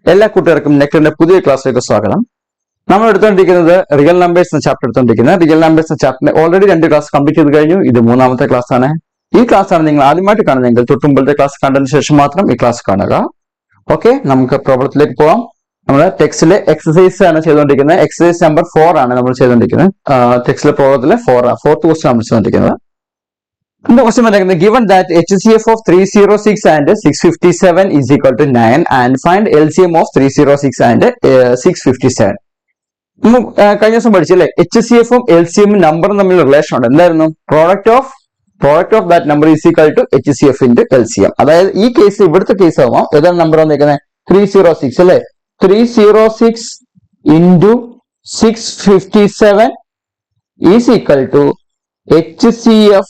എല്ലാ കൂട്ടുകാർക്കും നെക്ടറിന്റെ പുതിയ ക്ലാസ്സിലേക്ക് സ്വാഗതം. നമ്മൾ എടുത്തുകൊണ്ടിരിക്കുന്നത് റിയൽ നമ്പേഴ്സ് എന്ന ചാപ്റ്റർ എടുത്തുകൊണ്ടിരിക്കുന്നത്. റിയൽ നമ്പേഴ്സ് എന്ന ചാപ്റ്ററിന്റെ ഓൾറെഡി 2 ക്ലാസ് കംപ്ലീറ്റ് ചെയ്ത് കഴിഞ്ഞു. ഇത് 3ാമത്തെ ക്ലാസ് ആണ്. ഈ ക്ലാസ് ആണ് നിങ്ങൾ ആദ്യമായിട്ട് കാണുന്നതെങ്കിൽ തൊട്ടുമുമ്പത്തെ ക്ലാസ് കണ്ടതിന് ശേഷം മാത്രം ഈ ക്ലാസ് കാണുക. ഓക്കെ, നമുക്ക് പ്രോബ്ലത്തിലേക്ക് പോവാം. നമ്മൾ ടെക്സ്റ്റിലെ എക്സസൈസ് ആണ് ചെയ്തുകൊണ്ടിരിക്കുന്നത്. എക്സസൈസ് നമ്പർ 4 ആണ് നമ്മൾ ചെയ്തുകൊണ്ടിരിക്കുന്നത്. ടെക്സ്റ്റിലെ പ്രോബ്ലത്തിലെ 4th ക്വസ്റ്റ്യൻ നമ്മൾ ചെയ്തുകൊണ്ടിരിക്കുന്നത്. The question is given that HCF of 306 and 657 is equal to 9 and find LCM of 306 and 657. കഴിഞ്ഞ ദിവസം പഠിച്ചല്ലേ, HCF ഉം LCM നമ്പറും തമ്മിലുള്ള റിലേഷൻ ഉണ്ട്. എന്തായിരുന്നു? Product of that number is equal to HCF into LCM. അതായത് ഈ കേസ് ഇവിടുത്തെ കേസ് ആവാം. ഏതാണ് നമ്പർ വന്നിരിക്കുന്നത്? 306 അല്ലെ. 306 into 657 is equal to HCF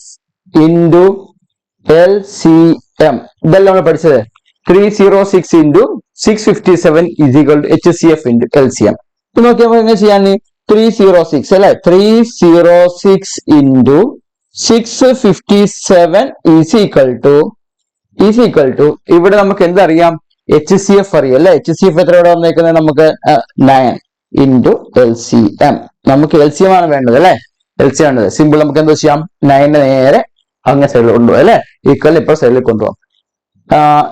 into LCM. ഇതെല്ലാം നമ്മൾ പഠിച്ചത്. 306 into 657 is equal to HCF into LCM. ഇത് നോക്കിയാൽ എങ്ങനെ ചെയ്യാൻ? 306 അല്ലെ. 306 ഇൻറ്റു 657 ഈസ് ഈക്വൽ ടു ഇവിടെ നമുക്ക് എന്തറിയാം? HCF അറിയാം അല്ലെ. HCF എത്ര ഇവിടെ വന്നേക്കുന്നത്? നമുക്ക് 9 ഇൻറ്റു LCM. നമുക്ക് LCM ആണ് വേണ്ടത് അല്ലെ. LCM ആണ് സിമ്പിൾ. നമുക്ക് എന്താ ചെയ്യാം? 9 നേരെ അങ്ങനെ സൈഡിൽ കൊണ്ടുപോകും അല്ലെ. ഈക്വൽ ഇപ്പോൾ സൈഡിൽ കൊണ്ടുപോകാം.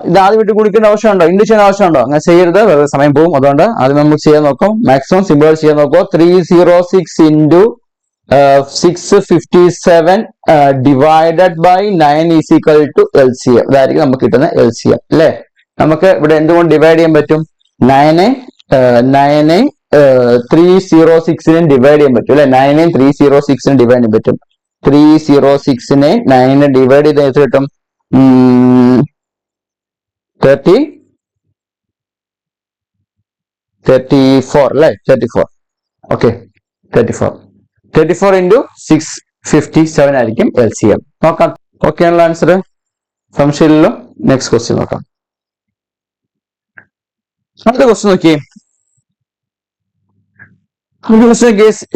ഇത് ആദ്യം വിട്ട് കുടിക്കേണ്ട ആവശ്യമുണ്ടോ? ഇൻഡു ചെയ്യാൻ ആവശ്യമുണ്ടോ? അങ്ങനെ ചെയ്യരുത്, വെറുതെ സമയം പോകും. അതുകൊണ്ട് ആദ്യം നമുക്ക് ചെയ്യാൻ നോക്കാം. മാക്സിമം സിമ്പിൾ ചെയ്യാൻ നോക്കുക. 306 into 657 divided by 9 is equal to LCM. ഇതായിരിക്കും നമുക്ക് കിട്ടുന്ന LCM അല്ലെ. നമുക്ക് ഇവിടെ എന്തുകൊണ്ട് ഡിവൈഡ് ചെയ്യാൻ പറ്റും? 9 306 ഡിവൈഡ് ചെയ്യാൻ പറ്റും അല്ലെ. 9 306 ഡിവൈഡ് ചെയ്യാൻ പറ്റും. 306 9 ഡിവൈഡ് ചെയ്ത് എത്ര കിട്ടും? 34 അല്ലെ. 34. ഓക്കെ, 34 ഇൻറ്റു 657 ആയിരിക്കും LCM. നോക്കാം. ഓക്കെ ആണല്ലോ ആൻസർ? സംശയമില്ലല്ലോ. നെക്സ്റ്റ് ക്വസ്റ്റ്യൻ നോക്കാം. അടുത്ത ക്വസ്റ്റ്യൻ നോക്കിയേ.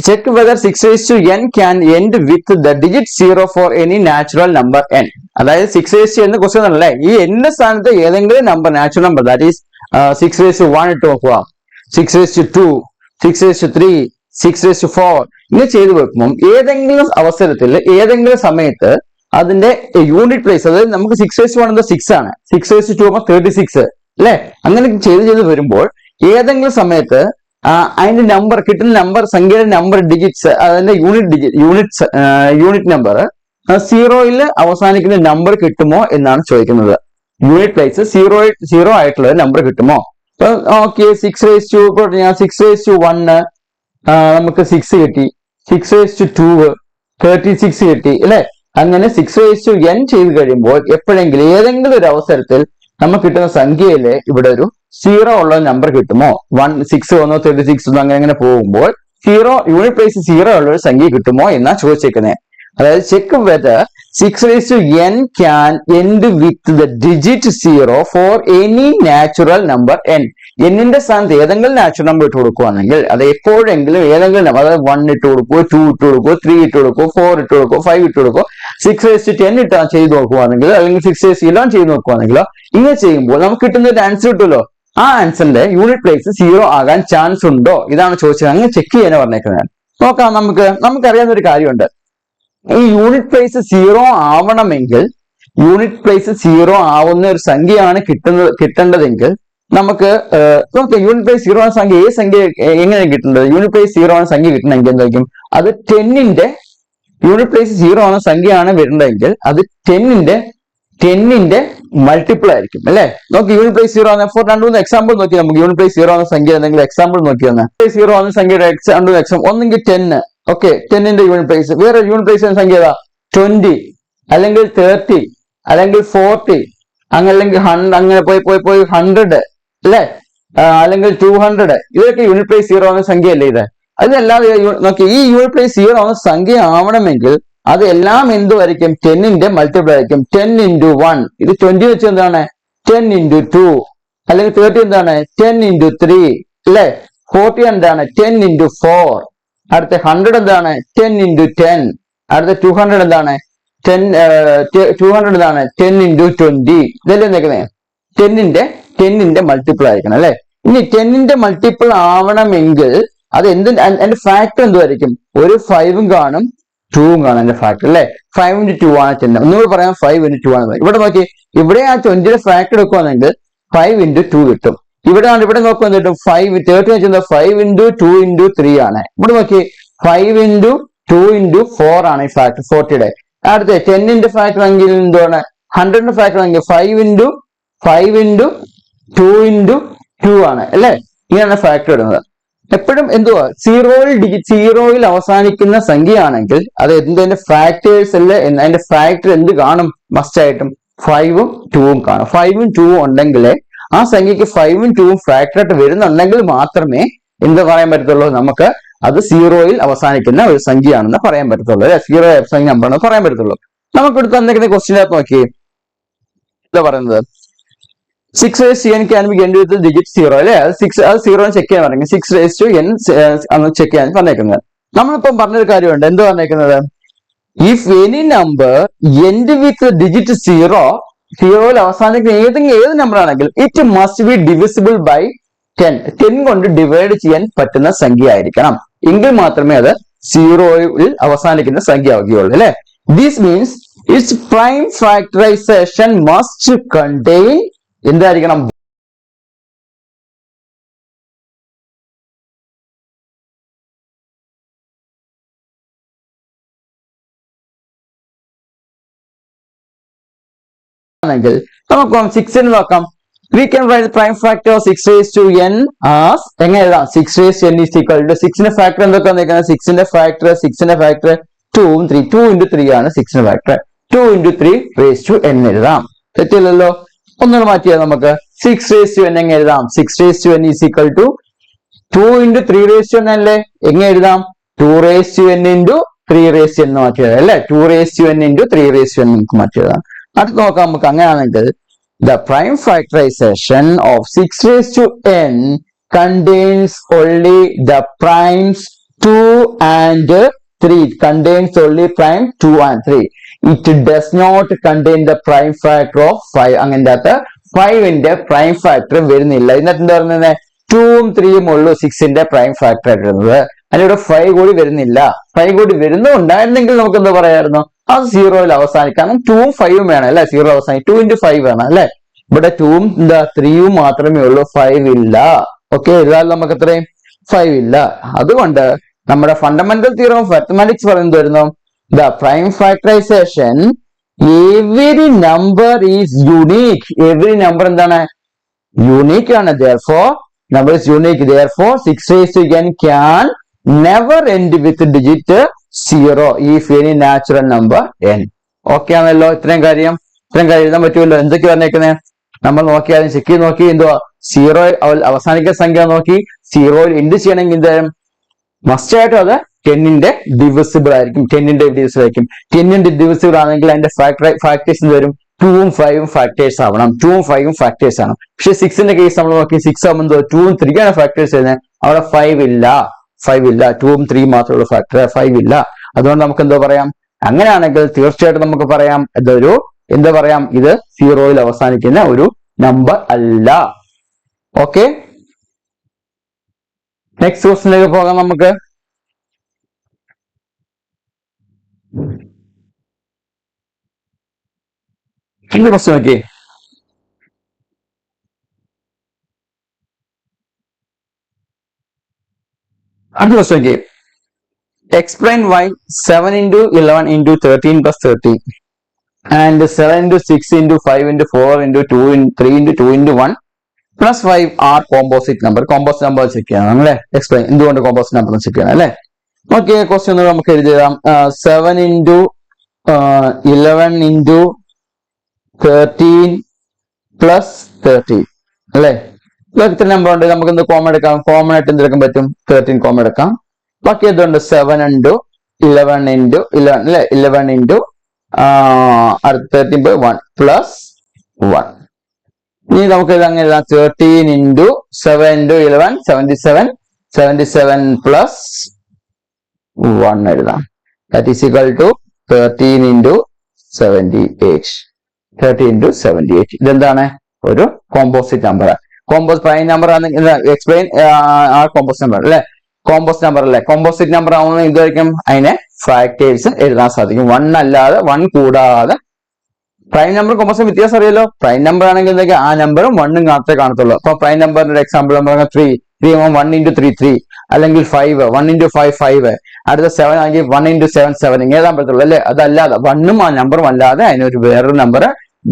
Check whether 6 raised to n can end with the digit 0 for any natural number n. അതായത് 6 raised to എന്ന ക്വസ്റ്റ്യൻ അല്ലേ. ഈ n സ്ഥാനത്ത് ഏതെങ്കിലും number, natural number, that is 6 raised to 1 ഇട്ട് നോക്കുക, 6 raised to 2, 6 raised to 3, 6 raised to 4 ഇങ്ങനെ ചെയ്ത് വെക്കുമ്പോൾ ഏതെങ്കിലും അവസരത്തിൽ ഏതെങ്കിലും സമയത്ത് അതിന്റെ യൂണിറ്റ് പ്ലേസ്, അതായത് നമുക്ക് 6 raised to 1 എന്താ 6 ആണ്, 6 raised to 2 ആകുമ്പോൾ 36 അല്ലെ. അങ്ങനെ ചെയ്ത് വരുമ്പോൾ ഏതെങ്കിലും സമയത്ത് അതിന്റെ നമ്പർ, കിട്ടുന്ന നമ്പർ, സംഖ്യയുടെ നമ്പർ, ഡിജിറ്റ്സ്, അതിന്റെ യൂണിറ്റ് നമ്പർ 0യിൽ അവസാനിക്കുന്ന നമ്പർ കിട്ടുമോ എന്നാണ് ചോദിക്കുന്നത്. യൂണിറ്റ് പ്ലേസ് 0 ആയിട്ടുള്ള നമ്പർ കിട്ടുമോ? ഓക്കെ, 6 raised to 1 നമുക്ക് 6 കിട്ടി, 6 raised to 2 36 കിട്ടി അല്ലെ. അങ്ങനെ 6 raised to n ചെയ്ത് കഴിയുമ്പോൾ എപ്പോഴെങ്കിലും ഏതെങ്കിലും ഒരു അവസരത്തിൽ നമുക്ക് കിട്ടുന്ന സംഖ്യയില് ഇവിടെ ഒരു 0 ഉള്ള നമ്പർ കിട്ടുമോ? 1 6 1 36 അങ്ങനെ പോകുമ്പോൾ യൂണിറ്റ് പ്ലേസ് 0 ഉള്ള ഒരു സംഖ്യ കിട്ടുമോ എന്നാ ചോദിച്ചേക്കുന്നത്. അതായത് check whether 6 raised to n can end with the digit 0 for any natural number n. എന്നിന്റെ സ്ഥാനത്ത് ഏതെങ്കിലും നാച്ചുറൽ നമ്പർ ഇട്ട് കൊടുക്കുകയാണെങ്കിൽ, അത് എപ്പോഴെങ്കിലും ഏതെങ്കിലും നമ്പർ, അതായത് 1 ഇട്ട് കൊടുക്കുക, 2 ഇട്ട് കൊടുക്കുക, 3 ഇട്ട് കൊടുക്കുക, 4 ഇട്ട് കൊടുക്കുക, 5 ഇട്ട് കൊടുക്കുക, 6 raised to 10 ഇട്ട് ചെയ്ത് നോക്കുകയാണെങ്കിൽ, അല്ലെങ്കിൽ 6 raised to 11 ചെയ്ത് നോക്കുകയാണെങ്കിലോ, ഇങ്ങനെ ചെയ്യുമ്പോൾ നമുക്ക് കിട്ടുന്ന ഒരു ആൻസർ കിട്ടുമല്ലോ. ആ ആൻസറിന്റെ യൂണിറ്റ് പ്ലേസ് 0 ആകാൻ ചാൻസ് ഉണ്ടോ? ഇതാണ് ചോദിച്ചത്. അങ്ങനെ ചെക്ക് ചെയ്യാൻ പറഞ്ഞേക്കുന്നത്. നോക്കാം. നമുക്കറിയാവുന്ന ഒരു കാര്യമുണ്ട്. ഈ യൂണിറ്റ് പ്ലേസ് 0 ആവണമെങ്കിൽ, യൂണിറ്റ് പ്ലേസ് 0 ആവുന്ന ഒരു സംഖ്യയാണ് കിട്ടേണ്ടതെങ്കിൽ നമുക്ക് യൂണിറ്റ് പ്ലേസ് 0 ആണ് സംഖ്യ. ഏത് സംഖ്യ എങ്ങനെയാണ് കിട്ടേണ്ടത്? യൂണിറ്റ് പ്ലേസ് 0 ആണ് സംഖ്യ കിട്ടണമെങ്കിൽ എന്തായിരിക്കും? അത് 10ന്റെ യൂണിറ്റ് പ്ലേസ് 0 ആണ് സംഖ്യയാണ് വരുന്നതെങ്കിൽ അത് 10ന്റെ മൾട്ടിപ്പിൾ ആയിരിക്കും അല്ലെ. നോക്കി, യൂണിറ്റ് പ്ലേസ് 0 ആണ്. ഫോർ 2 എക്സാമ്പിൾ നോക്കി. നമുക്ക് യൂണിറ്റ് പ്ലേസ് 0 ആണ് സംഖ്യ എന്തെങ്കിലും എക്സാമ്പിൾ നോക്കി തന്നെ. 0 ആണ് സംഖ്യയുടെ എക്സാമ്പിൾ ഒന്നെങ്കിൽ 10. ഓക്കെ, 10ന്റെ യൂണിറ്റ് പ്ലേസ്. വേറെ യൂണിറ്റ് പ്ലേസ് സംഖ്യ ഏതാ? 20 അല്ലെങ്കിൽ 30 അല്ലെങ്കിൽ 40 അല്ലെങ്കിൽ 100, അങ്ങനെ പോയി 100 അല്ലെ, അല്ലെങ്കിൽ 200. ഇതൊക്കെ യൂണിറ്റ് പ്ലേസ് 0 ആവുന്ന സംഖ്യ അല്ലേ ഇത്? അതല്ലാതെ നോക്കി, ഈ യൂണിറ്റ് പ്ലേസ് 0 ആവുന്ന സംഖ്യ ആവണമെങ്കിൽ അത് എല്ലാം എന്തുമായിരിക്കും? 10ന്റെ മൾട്ടിപ്പിൾ ആയിരിക്കും. 10 ഇൻറ്റു 1, ഇത് 20 വെച്ച് എന്താണ്? 10 ഇൻറ്റു 2, അല്ലെങ്കിൽ 30 എന്താണ്? 10 ഇൻറ്റു 3 അല്ലെ. 40 എന്താണ്? 10 ഇൻറ്റു 4. അടുത്ത 100 എന്താണ്? 10 ഇൻറ്റു 10. അടുത്ത 200 എന്താണ്? 200 എന്താണ്? 10 ഇൻറ്റു 20. ഇതല്ലേ നിൽക്കുന്നത്? 10ന്റെ മൾട്ടിപ്പിൾ ആയിരിക്കണം അല്ലെ. ഇനി 10ന്റെ മൾട്ടിപ്പിൾ ആവണമെങ്കിൽ അത് എന്റെ ഫാക്ടർ എന്തുമായിരിക്കും? ഒരു 5ഉം കാണും 2ഉം കാണും എന്റെ ഫാക്ടർ അല്ലെ. 5 into 2 ആണ് 10. ഒന്നുകൂടി പറയാം 5 into 2 ആണ്. ഇവിടെ നോക്കി, ഇവിടെ ആ 20യുടെ ഫാക്ടർ എടുക്കുകയാണെങ്കിൽ 5 into 2 കിട്ടും. ഇവിടെ നോക്കുക കിട്ടും 5 30 വെച്ചാൽ 5 into 2 into 3 ആണ്. ഇവിടെ നോക്കി 5 into 2 into 4 ആണ് ഈ ഫാക്ടർ 40യുടെ. അടുത്ത 10ന്റെ ഫാക്ടർ എങ്കിൽ എന്താണ്? 100ന്റെ ഫാക്ടർ എങ്കിൽ 5 into 2 into 2 ആണ് അല്ലെ. ഇങ്ങനെയാണ് ഫാക്ടർ ഇടുന്നത്. എപ്പോഴും എന്തുവാ, സീറോയിൽ അവസാനിക്കുന്ന സംഖ്യയാണെങ്കിൽ അത് എന്തിന്റെ ഫാക്ടേഴ്സ് അല്ലേ, അതിന്റെ ഫാക്ടർ എന്ത് കാണും? മസ്റ്റ് ആയിട്ടും 5ഉം 2ഉം കാണും. 5ഉം 2ഉം ഉണ്ടെങ്കിലേ ആ സംഖ്യക്ക് 5ഉം 2ഉം ഫാക്ടർ ആയിട്ട് വരുന്നുണ്ടെങ്കിൽ മാത്രമേ എന്ത് പറയാൻ പറ്റത്തുള്ളൂ? നമുക്ക് അത് സീറോയിൽ അവസാനിക്കുന്ന ഒരു സംഖ്യയാണെന്ന് പറയാൻ പറ്റത്തുള്ളൂ അല്ലെ. സീറോ അവസാനിക്കുന്ന നമ്പർ ആണെന്ന് പറയാൻ പറ്റത്തുള്ളൂ. നമുക്ക് എടുത്ത് തന്നിരിക്കുന്ന ക്വസ്റ്റ്യനകത്ത് നോക്കി എന്താ പറയുന്നത്? 6 raised to n can be n with the digit 0 അല്ലെ. അത് 0 ചെക്ക് ചെയ്യാൻ പറഞ്ഞെങ്കിൽ 6 raised to n അന്ന് ചെക്ക് ചെയ്യാൻ പറഞ്ഞേക്കുന്നത്. നമ്മളിപ്പം പറഞ്ഞൊരു കാര്യമുണ്ട്. എന്ത് പറഞ്ഞേക്കുന്നത്? If any number end with digit 0യിൽ അവസാനിക്കുന്ന ഏത് നമ്പർ ആണെങ്കിൽ it must be divisible by 10 കൊണ്ട് ഡിവൈഡ് ചെയ്യാൻ പറ്റുന്ന സംഖ്യ ആയിരിക്കണം. എങ്കിൽ മാത്രമേ അത് 0യിൽ അവസാനിക്കുന്ന സംഖ്യ ആവുകയുള്ളൂ അല്ലെ. This means it's prime factorisation must contain എന്തായിരിക്കണം? ആണെങ്കിൽ നമുക്ക് 6 നോക്കാം. We can write the prime factor of 6 raised to n as എങ്ങനെ എഴുതാം? 6 raised to n is equal to 6ന്റെ ഫാക്ടർ എന്തൊക്കെയാണ് നിൽക്കുന്നത്? 6ന്റെ ഫാക്ടർ 2ഉം 3 2 into 3 ആണ് 6ന്റെ factor. 2 into 3 raised to n എഴുതാം. തെറ്റില്ലല്ലോ. ഒന്നുകൂടെ മാറ്റിയാൽ നമുക്ക് 6 raised to n എങ്ങനെ എഴുതാം? 6 raised to n is equal to 2 into 3 raised to n അല്ലേ. എങ്ങനെ എഴുതാം? 2 raised to n into 3 raised to n മാറ്റിയത് അല്ലെ. 2 raised to n into 3 raised to n നമുക്ക് മാറ്റിയതാണ്. അടുത്ത് നോക്കാം നമുക്ക്. അങ്ങനെയാണെങ്കിൽ the prime factorization of 6 raised to n contains only the primes 2 and 3. It contains only prime 2 and 3. It does not contain the prime factor of 5. അങ്ങനത്തെ അകത്ത് 5ന്റെ prime factor വരുന്നില്ല. ഇതിനകത്ത് എന്താ പറയുന്നത്? 2ഉം 3ഉം ഉള്ളൂ 6ന്റെ പ്രൈം ഫാക്ടർ ആയിട്ട് വരുന്നത്. അതിലൂടെ 5 കൂടി വരുന്നില്ല. 5 കൂടി വരുന്നുണ്ടായിരുന്നെങ്കിൽ നമുക്ക് എന്താ പറയായിരുന്നു? അത് 0യിൽ അവസാനിക്കാം. 2ഉം 5ഉം വേണം അല്ലെ 0 അവസാനിക്കും. 2 into 5 വേണം അല്ലെ. ഇവിടെ 2ഉം 3ഉം മാത്രമേ ഉള്ളൂ, 5 ഇല്ല. ഓക്കെ, എഴുതാൻ നമുക്ക് എത്രയും 5 ഇല്ല. അതുകൊണ്ട് നമ്മുടെ ഫണ്ടമെന്റൽ തിയറം ഓഫ് മാത്തമാറ്റിക്സ് പറയുന്നത് വരുന്നു, the prime factorization every number is unique. Every number എന്താണ്? യൂണിക് ആണ്. therefore number is unique. therefore 6 raised to n can never end with digit 0 if any natural number n. Okay ആണല്ലോ. ഇത്രയും കാര്യം എഴുതാൻ പറ്റുമല്ലോ. എന്തൊക്കെ പറഞ്ഞേക്കുന്നത് നമ്മൾ നോക്കിയാലും ചെക്ക് ചെയ്ത് നോക്കി. എന്തുവാ? 0 അവസാനിക്കുന്ന സംഖ്യ നോക്കി 0യിൽ എന്ത് ചെയ്യണമെങ്കിൽ എന്തായാലും മസ്റ്റ് ആയിട്ടും അത് 10ന്റെ ഡിവിസിബിൾ ആയിരിക്കും. 10ന്റെ ഡിവിസിബിൾ ആണെങ്കിൽ അതിന്റെ ഫാക്ടേഴ്സ് വരും 2ഉം 5ഉം ഫാക്ടേഴ്സ് ആവണം. 2ഉം 5ഉം ഫാക്ടേഴ്സ് ആണ്. പക്ഷെ 6ന്റെ കേസ് നമ്മൾ നോക്കി 6 ആവുമ്പോൾ 2ഉം 3ആണ് ഫാക്ടേഴ്സ് വരുന്നത്. അവിടെ 5 ഇല്ല. 2ഉം 3 മാത്രമുള്ള ഫാക്ടർ 5 ഇല്ല. അതുകൊണ്ട് നമുക്ക് എന്താ പറയാം? അങ്ങനെയാണെങ്കിൽ തീർച്ചയായിട്ടും നമുക്ക് പറയാം ഇതൊരു എന്താ പറയാം? ഇത് 0യിൽ അവസാനിക്കുന്ന ഒരു നമ്പർ അല്ല. ഓക്കെ, നെക്സ്റ്റ് ക്വസ്റ്റിനിലേക്ക് പോകാം നമുക്ക്. ക്വസ്റ്റ്യൻ നോക്കി. അടുത്ത ക്വസ്റ്റ്യൻ നോക്കി. Explain why 7 into 11 into 13 plus 13 and 7 into 6 into 5 into 4 into 2 into 3 into 2 into 1 plus 5 are composite number. Composite number check ചെയ്യണം അല്ലേ. എക്സ്പ്ലെയിൻ എന്തുകൊണ്ട് കോമ്പോസിറ്റ് നമ്പർ ചെക്ക് ചെയ്യണം അല്ലേ. ഓക്കെ, ക്വസ്റ്റ്യൻ നമുക്ക് എഴുതാം. 7 into 11 into 13 plus 13 അല്ലേ. ഇത്ര നമ്പർ ഉണ്ട്. നമുക്ക് എന്ത് കോമൺ എടുക്കാം? കോമൺ ആയിട്ട് എന്തെടുക്കാൻ പറ്റും? 13 കോമൺ എടുക്കാം. ബാക്കി എന്തുണ്ട്? 7 into 11 into 11 അല്ലെ. 11 into 13 1 plus 1. ഇനി നമുക്ക് ഇത് അങ്ങനെ എഴുതാം. 13 into 7 into 11 77 plus 1 എഴുതാം. That is equal to 13 into 78. 13 into 78. ഇതെന്താണ്? ഒരു composite number. Combos prime number ആണെങ്കിൽ എക്സ്പ്ലെയിൻ ആ കോമ്പോസ് നമ്പർ അല്ലെ, കോമ്പോസ് നമ്പർ അല്ലെ, കോമ്പോസിറ്റ് നമ്പർ ആവുന്ന ഇതായിരിക്കും അതിനെ ഫാക്ടേഴ്സ് എഴുതാൻ സാധിക്കും. 1 അല്ലാതെ 1 കൂടാതെ. പ്രൈം നമ്പർ കോമ്പോസിറ്റ് വ്യത്യാസം അറിയാലോ. പ്രൈം നമ്പർ ആണെങ്കിൽ എന്തൊക്കെ ആ നമ്പറും 1 മാത്രമേ കാണത്തുള്ളൂ. അപ്പൊ പ്രൈം നമ്പറിന്റെ എക്സാമ്പിൾ നമ്മൾ 3 1 into 3 3, അല്ലെങ്കിൽ 5 1 into 5 5, അടുത്ത 7 ആണെങ്കിൽ 1 into 7 7 ഇങ്ങനെ എഴുതാൻ പറ്റുള്ളൂ അല്ലെ. അതല്ലാതെ 1ഉം ആ നമ്പറും അല്ലാതെ അതിനൊരു വേറൊരു നമ്പർ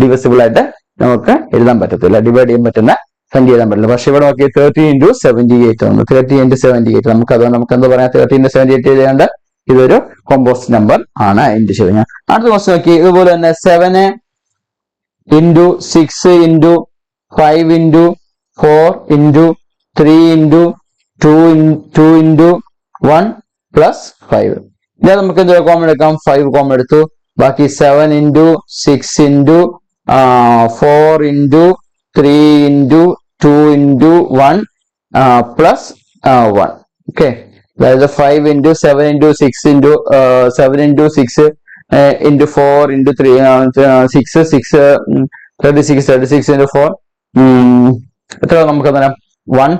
ഡിവിസിബിൾ ആയിട്ട് നമുക്ക് എഴുതാൻ പറ്റത്തില്ല, ഡിവൈഡ് ചെയ്യാൻ പറ്റുന്ന സംഖ്യ എഴുതാൻ പറ്റില്ല. പക്ഷെ ഇവിടെ നോക്കി 30 into 78 ആണ്, 30 into 78 നമുക്ക് അതുകൊണ്ട് നമുക്ക് എന്താ പറയാം, 30 into 78 എഴുതേണ്ട ഇതൊരു കോമ്പോസിറ്റ് നമ്പർ ആണ്. അതിന്റെ ശരി. അടുത്ത ക്വസ്റ്റ്യൻ നോക്കി, ഇതുപോലെ തന്നെ 7 into 6 into 5 into 4 into 3 into 2 into 1 plus 5. ഇനി നമുക്ക് എന്ത് കോമൺ എടുക്കാം, 5 കോമൺ എടുത്തു. ബാക്കി 7 into 6 into 4 into 3 into 2 into 1 plus 1. Okay, അതായത് 5 into 7 into 6 into 7 into 6 into 4 into 3 6 6 36 36 into 4 എത്ര നമുക്ക് തരാം, 1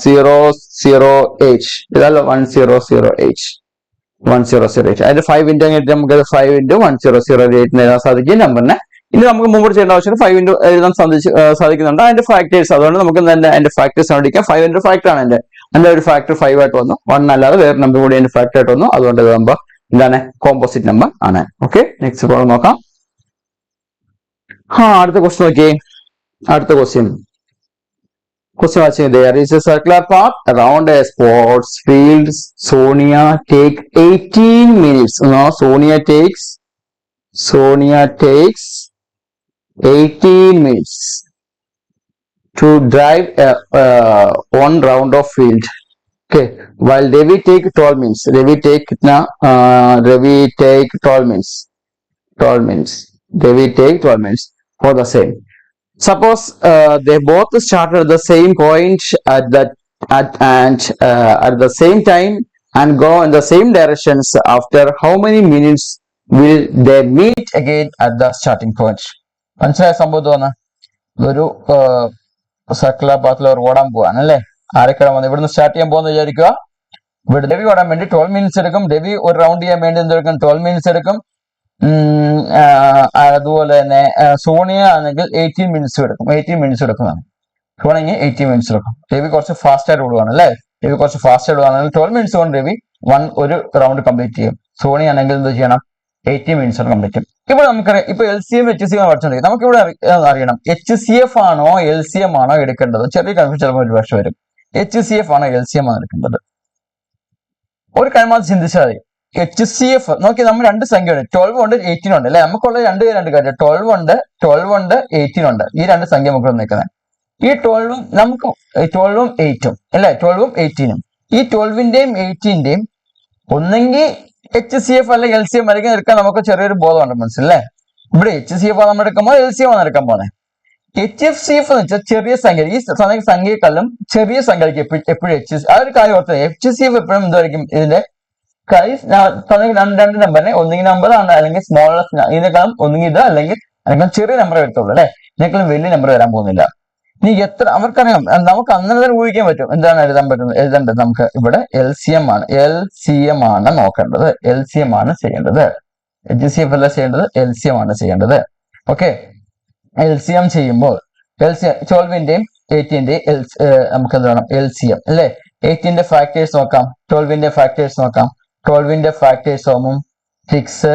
0 0 h ഇതല്ലോ 1008 1008. അതിന്റെ 5 into നമുക്ക് 5 into 1008 എഴുതാൻ സാധിക്കും നമ്പറിനെ. ഇനി നമുക്ക് മുമ്പോട്ട് ചെയ്യേണ്ട ആവശ്യം 5 into എഴുതാൻ സാധിക്കുന്നുണ്ട്. അതിന്റെ ഫാക്ടേഴ്സ്, അതുകൊണ്ട് നമുക്ക് അതിന്റെ ഫാക്ടേഴ്സ് കണ്ടുപിടിക്കാം. 5 into ഫാക്ടർ ആണ് എന്റെ ഒരു ഫാക്ടർ 5 ആയിട്ട് വന്നു. 1 അല്ലാതെ വേറെ നമ്പർ കൂടി എന്റെ ഫാക്ടർ ആയിട്ട് വന്നു. അതുകൊണ്ട് നമ്പർ എന്താണ്, കോമ്പോസിറ്റ് നമ്പർ ആണ്. ഓക്കെ, നെക്സ്റ്റ് പ്രോബ്ലം നോക്കാം. അടുത്ത ക്വസ്റ്റ്യൻ നോക്കിയേ. അടുത്ത ക്വസ്റ്റ്യൻ വായിച്ചത്, there is a circular path around a sports field. Sonia take 18 minutes. No, Sonia takes 18 minutes to drive one round of field. Okay, while Devi take 12 minutes. Devi take 12 minutes. 12 minutes. Devi take 12 minutes for the same. Suppose they both started at the same point at the same time and go in the same directions. After how many minutes will they meet again at the starting point? മനസ്സിലായ സംഭവം ഒരു circular പാത്തിൽ ഓടാൻ പോവാനല്ലേ. ആരൊക്കെ വന്ന് ഇവിടുന്ന് start ചെയ്യാൻ പോകുന്ന വിചാരിക്കുക. ഇവിടെ ഡെവി ഓടാൻ വേണ്ടി 12 മിനിറ്റ്സ് എടുക്കും. ഡെവി ഒരു റൗണ്ട് ചെയ്യാൻ വേണ്ടി എന്തെടുക്കും, 12 മിനിറ്റ്സ് എടുക്കും. അതുപോലെ തന്നെ സോണിയ ആണെങ്കിൽ 18 മിനിറ്റ്സ് എടുക്കും. 18 മിനിറ്റ്സ് എടുക്കുന്നതാണ്. സോണിയ 18 മിനിറ്റ്സ് എടുക്കും. രവി കുറച്ച് ഫാസ്റ്റ് ആയിട്ട് ഓടുവാണ് അല്ലേ. രവി കുറച്ച് ഫാസ്റ്റ് ആയിട്ട് ഓടുകയാണെങ്കിൽ 12 മിനിറ്റ്സ് കൊണ്ട് രവി ഒരു റൗണ്ട് കംപ്ലീറ്റ് ചെയ്യും. സോണിയ ആണെങ്കിൽ എന്ത് ചെയ്യണം, 18 മിനിറ്റ്സ് കൊണ്ട് കംപ്ലീറ്റ് ചെയ്യും. ഇപ്പോൾ നമുക്കറിയാം, ഇപ്പൊ LCM HCM പഠിച്ചോണ്ടിരിക്കും. നമുക്ക് ഇവിടെ അറിയണം HCF ആണോ LCM ആണോ എടുക്കേണ്ടത്. ചെറിയ കൺഫ്യൂഷൻ ചിലപ്പോൾ ഒരു പക്ഷെ വരും. HCF ആണോ LCM ആണ് എടുക്കേണ്ടത്. ഒരു കഴിമാത് ചിന്തിച്ചാൽ മതി. HCF നോക്കി, നമ്മൾ രണ്ട് സംഖ്യ ഉണ്ട്, 12 ഉണ്ട് 18 ഉണ്ട് അല്ലെ. നമുക്കുള്ള രണ്ട് കാര്യം 12 ഉണ്ട് 18 ഉണ്ട്. ഈ രണ്ട് സംഖ്യ നമുക്ക് നിൽക്കുന്നത്. ഈ 12ഉം നമുക്ക് 12ഉം 8ഉം അല്ലെ, 12ഉം 18ഉം. ഈ 12ന്റെയും 18ന്റെയും ഒന്നെങ്കിൽ HCF അല്ലെങ്കിൽ LCM അല്ലെങ്കിൽ എടുക്കാൻ നമുക്ക് ചെറിയൊരു ബോധമുണ്ട് മനസ്സിലല്ലേ. ഇവിടെ HCF നമ്മൾ എടുക്കുമ്പോൾ LCM ആണ് എടുക്കാൻ പോകുന്നത്. HCF എന്ന് വെച്ചാൽ ചെറിയ സംഖ്യ, ഈ സംഖ്യയെക്കാളും ചെറിയ സംഖ്യക്ക് എപ്പോഴും ആ ഒരു കാര്യം ഓർത്തത്. HCF എപ്പോഴും എന്തായിരിക്കും, ഇതിന്റെ രണ്ട് നമ്പറിനെ ഒന്നുകിൽ നമ്പർ ആണ് അല്ലെങ്കിൽ സ്മോൾ, ഇതിനേക്കാളും ഒന്നുകിൽ ഇത് അല്ലെങ്കിൽ ചെറിയ നമ്പർ എടുത്തുള്ളൂ അല്ലെ. ഇതിനേക്കാളും വലിയ നമ്പർ വരാൻ പോകുന്നില്ല. ഇനി എത്ര അവർക്കറിയാം, നമുക്ക് അങ്ങനെ തന്നെ ഊഹിക്കാൻ പറ്റും എന്താണ് എഴുതേണ്ടത്. നമുക്ക് ഇവിടെ LCM ആണ് നോക്കേണ്ടത്. LCM ആണ് ചെയ്യേണ്ടത്. HCF അല്ല ചെയ്യേണ്ടത്, LCM ആണ് ചെയ്യേണ്ടത്. ഓക്കെ, LCM ചെയ്യുമ്പോൾ 12ന്റെയും 18ന്റെയും നമുക്ക് എന്ത് വേണം, LCM അല്ലെ. 18ന്റെ ഫാക്ടേഴ്സ് നോക്കാം, 12ന്റെ ഫാക്ടേഴ്സ് നോക്കാം. 12ന്റെ ഫാക്ടേഴ്സ് ആവുമ്പം 6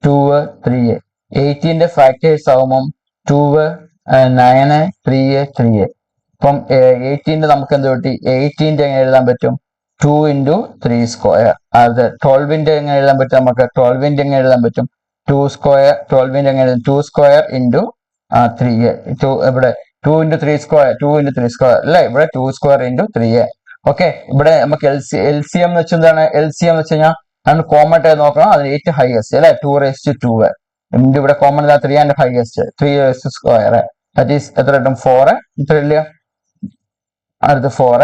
2 3. 18ന്റെ ഫാക്ടേഴ്സ് ആവുമ്പം 2 9 3 3. അപ്പം 18ന്റെ നമുക്ക് എന്ത് കിട്ടി, 18ന്റെ എങ്ങനെ എഴുതാൻ പറ്റും, 2 into 3 സ്ക്വയർ. അത് 12ന്റെ എങ്ങനെ എഴുതാൻ പറ്റും, നമുക്ക് 12ന്റെ എങ്ങനെ എഴുതാൻ പറ്റും, 2 സ്ക്വയർ. 12ന്റെ എങ്ങനെ 2 സ്ക്വയർ into 3. ഇവിടെ 2 into 3 സ്ക്വയർ, 2 into 3 സ്ക്വയർ അല്ലെ. ഇവിടെ 2 സ്ക്വയർ into 3. ഓക്കെ, ഇവിടെ നമുക്ക് LCM എന്ന് വെച്ചാൽ എന്താണ്, LCM എന്ന് വെച്ച് കഴിഞ്ഞാൽ നമ്മൾ കോമൺ ആയിട്ട് നോക്കണം. അതിന് 8 ഹയസ്റ്റ് അല്ലെ, 2/2. ഇവിടെ common 3 and highest 3 square. That is എത്ര കിട്ടും, 4. ഇത്ര ഇല്ല, അടുത്ത് 4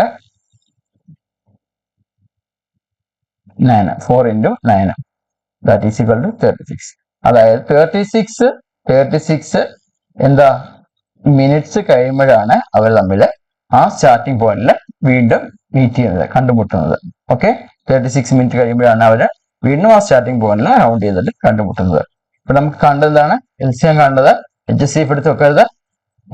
9. 4 into 9 that is equal to 36. അതായത് 36 എന്താ മിനിറ്റ്സ് കഴിയുമ്പോഴാണ് അവർ തമ്മിൽ ആ സ്റ്റാർട്ടിംഗ് പോയിന്റിൽ വീണ്ടും മീറ്റ് ചെയ്യുന്നത്, കണ്ടുമുട്ടുന്നത്. ഓക്കെ, 36 മിനിറ്റ് കഴിയുമ്പോഴാണ് അവര് വീണ്ടും ആ സ്റ്റാർട്ടിംഗ് പോയിന്റിൽ റൗണ്ട് ചെയ്തിട്ട് കണ്ടുമുട്ടുന്നത്. ഇപ്പൊ നമുക്ക് കണ്ടതാണ് LCM കണ്ടത്. HCF എടുത്ത് വെക്കരുത്,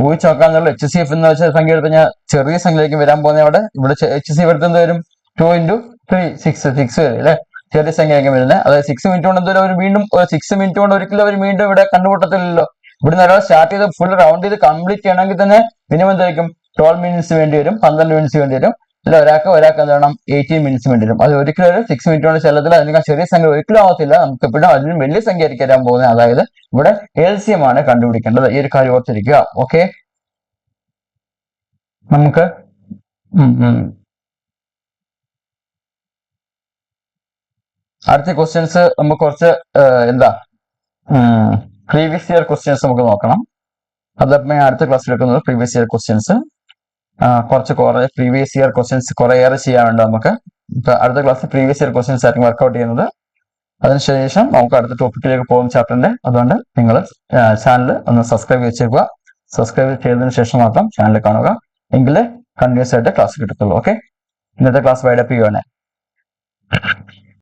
ഊഹിച്ച് നോക്കാന്നുള്ള. HCF എന്ന് വെച്ചാൽ സംഖ്യ എടുത്ത് ഞാൻ ചെറിയ സംഖ്യയിലേക്ക് വരാൻ പോകുന്ന ഇവിടെ HCF എടുത്ത് എന്ത് വരും? 2 into 3 6 വരും അല്ലെ, ചെറിയ സംഖ്യയായിരിക്കും വരുന്നത്. അതായത് 6 മിനിറ്റ് കൊണ്ട് എന്തായാലും അവർ വീണ്ടും 6 മിനിറ്റ് കൊണ്ട് ഒരിക്കലും അവർ വീണ്ടും ഇവിടെ കണ്ടുമുട്ടത്തില്ലല്ലോ. ഇവിടുന്ന് ഒരാൾ സ്റ്റാർട്ട് ചെയ്ത് ഫുൾ റൗണ്ട് ചെയ്ത് കംപ്ലീറ്റ് ചെയ്യണമെങ്കിൽ തന്നെ മിനിമം എന്തായിരിക്കും? 12 മിനിറ്റ്സ് വേണ്ടി വരും, 12 മിനിറ്റ്സ് വേണ്ടി വരും. അല്ല, ഒരാൾക്ക് എന്ത് വേണം? 18 മിനിറ്റ്സ് വേണ്ടി വരും. അത് ഒരിക്കലും ഒരു 6 മിനിറ്റ് കൊണ്ട് ചെല്ലത്തില്ല. അതിനേക്കാൾ ചെറിയ സംഖ്യ ഒരിക്കലും ആവത്തില്ല. നമുക്ക് എപ്പോഴും അതിനും വലിയ സംഖ്യ ആയിരിക്കും വരാൻ പോകുന്നത്. അതായത് ഇവിടെ LCM ആണ് കണ്ടുപിടിക്കേണ്ടത്. ഈ ഒരു കാര്യം ഓർത്തിരിക്കുക. ഓക്കെ, നമുക്ക് അടുത്ത ക്വസ്റ്റ്യൻസ് നമുക്ക് കുറച്ച് പ്രീവിയസ് ഇയർ ക്വസ്റ്റ്യൻസ് നമുക്ക് നോക്കണം. അതപ്പം ഞാൻ അടുത്ത ക്ലാസ്സിൽ എടുക്കുന്നത് പ്രീവിയസ് ഇയർ ക്വസ്റ്റ്യൻസ്. കുറെ പ്രീവിയസ് ഇയർ ക്വസ്റ്റ്യൻസ് കുറേയേറെ ചെയ്യാനുണ്ട് നമുക്ക്. ഇപ്പൊ അടുത്ത ക്ലാസ്സിൽ പ്രീവിയസ് ഇയർ ക്വസ്റ്റ്യൻസ് ആയിരിക്കും വർക്ക്ഔട്ട് ചെയ്യുന്നത്. അതിനുശേഷം നമുക്ക് അടുത്ത ടോപ്പിക്കിലേക്ക് പോകും ചാപ്റ്ററിന്റെ. അതുകൊണ്ട് നിങ്ങൾ ചാനൽ ഒന്ന് സബ്സ്ക്രൈബ് വെച്ചേക്കുക. സബ്സ്ക്രൈബ് ചെയ്തതിനു ശേഷം മാത്രം ചാനൽ കാണുക, എങ്കിലേ കണ്ടിന്യൂസ് ആയിട്ട് ക്ലാസ് കിട്ടത്തുള്ളൂ. ഓക്കെ, ഇന്നത്തെ ക്ലാസ് വൈൻഡപ്പ് ചെയ്യുവാണ്.